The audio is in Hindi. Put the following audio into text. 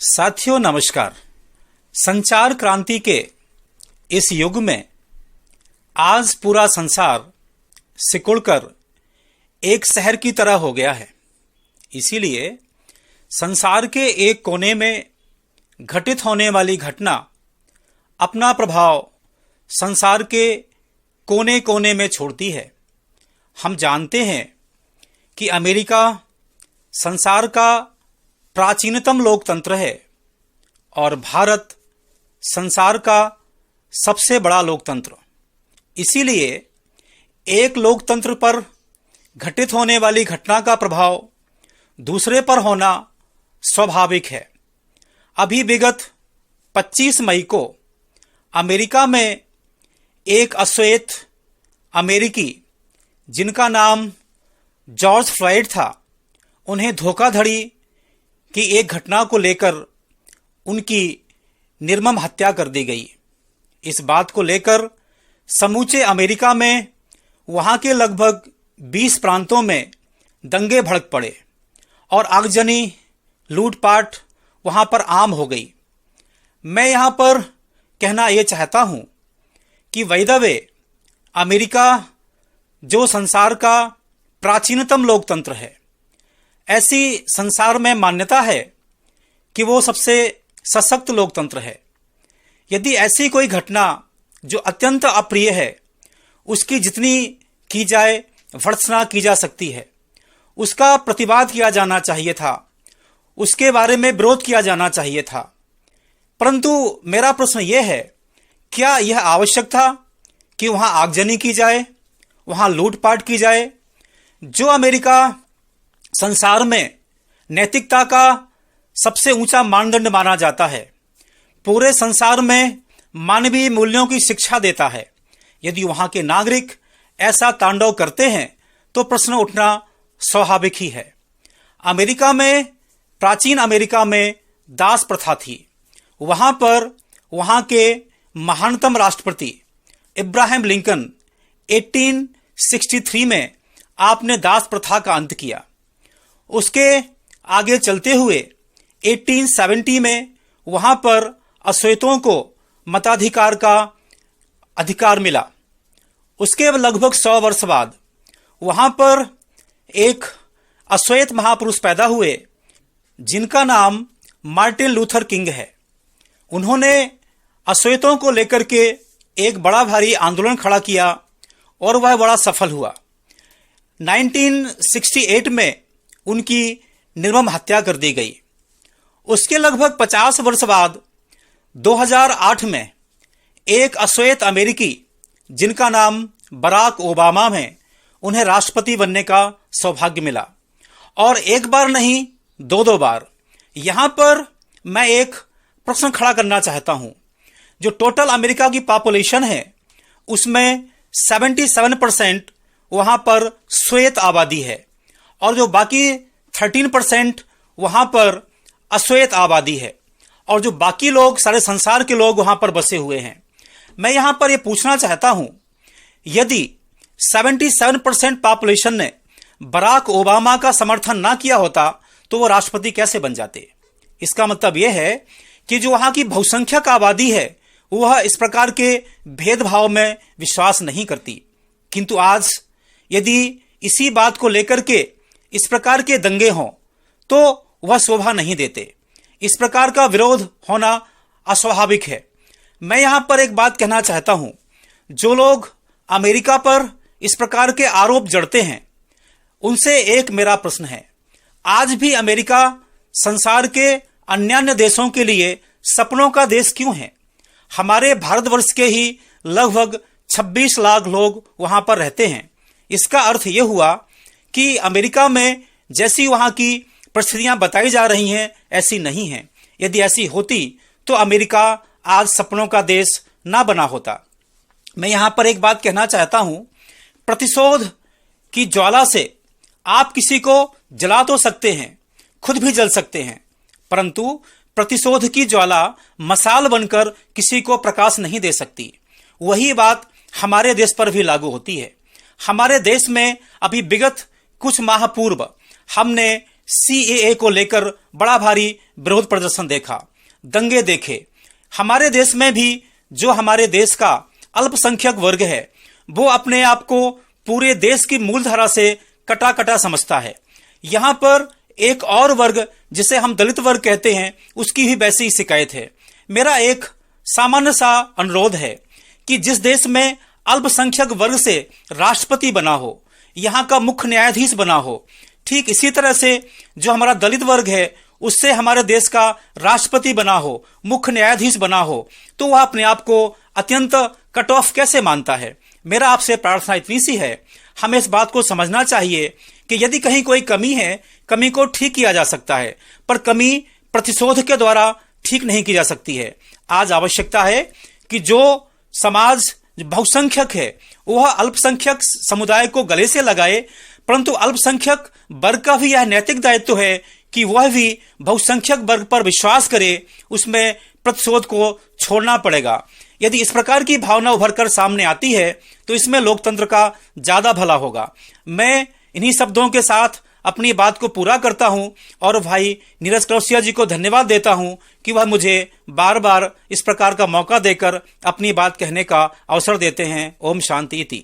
साथियों नमस्कार। संचार क्रांति के इस युग में आज पूरा संसार सिकुड़कर एक शहर की तरह हो गया है। इसीलिए संसार के एक कोने में घटित होने वाली घटना अपना प्रभाव संसार के कोने कोने में छोड़ती है। हम जानते हैं कि अमेरिका संसार का प्राचीनतम लोकतंत्र है और भारत संसार का सबसे बड़ा लोकतंत्र। इसीलिए एक लोकतंत्र पर घटित होने वाली घटना का प्रभाव दूसरे पर होना स्वाभाविक है। अभी विगत 25 मई को अमेरिका में एक अश्वेत अमेरिकी जिनका नाम जॉर्ज फ्लॉयड था, उन्हें धोखाधड़ी की एक घटना को लेकर उनकी निर्मम हत्या कर दी गई। इस बात को लेकर समूचे अमेरिका में वहां के लगभग 20 प्रांतों में दंगे भड़क पड़े और आगजनी लूटपाट वहां पर आम हो गई। मैं यहां पर कहना यह चाहता हूं कि बाय द वे अमेरिका जो संसार का प्राचीनतम लोकतंत्र है, ऐसी संसार में मान्यता है कि वो सबसे सशक्त लोकतंत्र है। यदि ऐसी कोई घटना जो अत्यंत अप्रिय है, उसकी जितनी की जाए भर्त्सना की जा सकती है, उसका प्रतिवाद किया जाना चाहिए था, उसके बारे में विरोध किया जाना चाहिए था। परंतु मेरा प्रश्न यह है, क्या यह आवश्यक था कि वहां आगजनी की जाए, वहां लूटपाट की जाए? जो अमेरिका संसार में नैतिकता का सबसे ऊंचा मानदंड माना जाता है, पूरे संसार में मानवीय मूल्यों की शिक्षा देता है, यदि वहां के नागरिक ऐसा तांडव करते हैं तो प्रश्न उठना स्वाभाविक ही है। प्राचीन अमेरिका में दास प्रथा थी। वहां पर वहां के महानतम राष्ट्रपति इब्राहिम लिंकन 1863 में आपने दास प्रथा का अंत किया। उसके आगे चलते हुए 1870 में वहां पर अश्वेतों को मताधिकार का अधिकार मिला। उसके लगभग 100 वर्ष बाद वहां पर एक अश्वेत महापुरुष पैदा हुए जिनका नाम मार्टिन लूथर किंग है। उन्होंने अश्वेतों को लेकर के एक बड़ा भारी आंदोलन खड़ा किया और वह बड़ा सफल हुआ। 1968 में उनकी निर्मम हत्या कर दी गई। उसके लगभग 50 वर्ष बाद 2008 में एक अश्वेत अमेरिकी जिनका नाम बराक ओबामा है, उन्हें राष्ट्रपति बनने का सौभाग्य मिला, और एक बार नहीं 2 बार। यहां पर मैं एक प्रश्न खड़ा करना चाहता हूं। जो टोटल अमेरिका की पॉपुलेशन है उसमें 77% वहां पर श्वेत आबादी है और जो बाकी 13% वहां पर अश्वेत आबादी है, और जो बाकी लोग सारे संसार के लोग वहां पर बसे हुए हैं। मैं यहां पर यह पूछना चाहता हूं, यदि 77% पॉपुलेशन ने बराक ओबामा का समर्थन ना किया होता तो वो राष्ट्रपति कैसे बन जाते? इसका मतलब यह है कि जो वहां की बहुसंख्यक आबादी है वह इस प्रकार के भेदभाव में विश्वास नहीं करती। किंतु आज यदि इसी बात को लेकर के इस प्रकार के दंगे हों तो वह शोभा नहीं देते। इस प्रकार का विरोध होना अस्वाभाविक है। मैं यहां पर एक बात कहना चाहता हूं, जो लोग अमेरिका पर इस प्रकार के आरोप जड़ते हैं उनसे एक मेरा प्रश्न है, आज भी अमेरिका संसार के अन्य देशों के लिए सपनों का देश क्यों है? हमारे भारतवर्ष के ही लगभग 26 लाख लोग वहां पर रहते हैं। इसका अर्थ यह हुआ कि अमेरिका में जैसी वहां की परिस्थितियां बताई जा रही हैं ऐसी नहीं हैं। यदि ऐसी होती तो अमेरिका आज सपनों का देश ना बना होता। मैं यहां पर एक बात कहना चाहता हूं, प्रतिशोध की ज्वाला से आप किसी को जला तो सकते हैं, खुद भी जल सकते हैं, परंतु प्रतिशोध की ज्वाला मसाल बनकर किसी को प्रकाश नहीं दे सकती। वही बात हमारे देश पर भी लागू होती है। हमारे देश में अभी विगत कुछ माह पूर्व हमने सीएए को लेकर बड़ा भारी विरोध प्रदर्शन देखा, दंगे देखे। हमारे देश में भी जो हमारे देश का अल्पसंख्यक वर्ग है वो अपने आप को पूरे देश की मूलधारा से कटा कटा समझता है। यहाँ पर एक और वर्ग जिसे हम दलित वर्ग कहते हैं उसकी भी वैसी ही शिकायत है। मेरा एक सामान्य सा अनुरोध है कि जिस देश में अल्पसंख्यक वर्ग से राष्ट्रपति बना हो, यहाँ का मुख्य न्यायाधीश बना हो, ठीक इसी तरह से जो हमारा दलित वर्ग है उससे हमारे देश का राष्ट्रपति बना हो, मुख्य न्यायाधीश बना हो, तो वह अपने आप को अत्यंत कट ऑफ कैसे मानता है। मेरा आपसे प्रार्थना इतनी सी है, हमें इस बात को समझना चाहिए कि यदि कहीं कोई कमी है, कमी को ठीक किया जा सकता है, पर कमी प्रतिशोध के द्वारा ठीक नहीं की जा सकती है। आज आवश्यकता है कि जो समाज बहुसंख्यक है वह अल्पसंख्यक समुदाय को गले से लगाए, परंतु अल्पसंख्यक वर्ग का भी यह नैतिक दायित्व है कि वह भी बहुसंख्यक वर्ग पर विश्वास करे, उसमें प्रतिशोध को छोड़ना पड़ेगा। यदि इस प्रकार की भावना उभरकर सामने आती है तो इसमें लोकतंत्र का ज्यादा भला होगा। मैं इन्हीं शब्दों के साथ अपनी बात को पूरा करता हूं और भाई नीरज कौशिया जी को धन्यवाद देता हूं कि वह मुझे बार बार इस प्रकार का मौका देकर अपनी बात कहने का अवसर देते हैं। ओम शांति इति।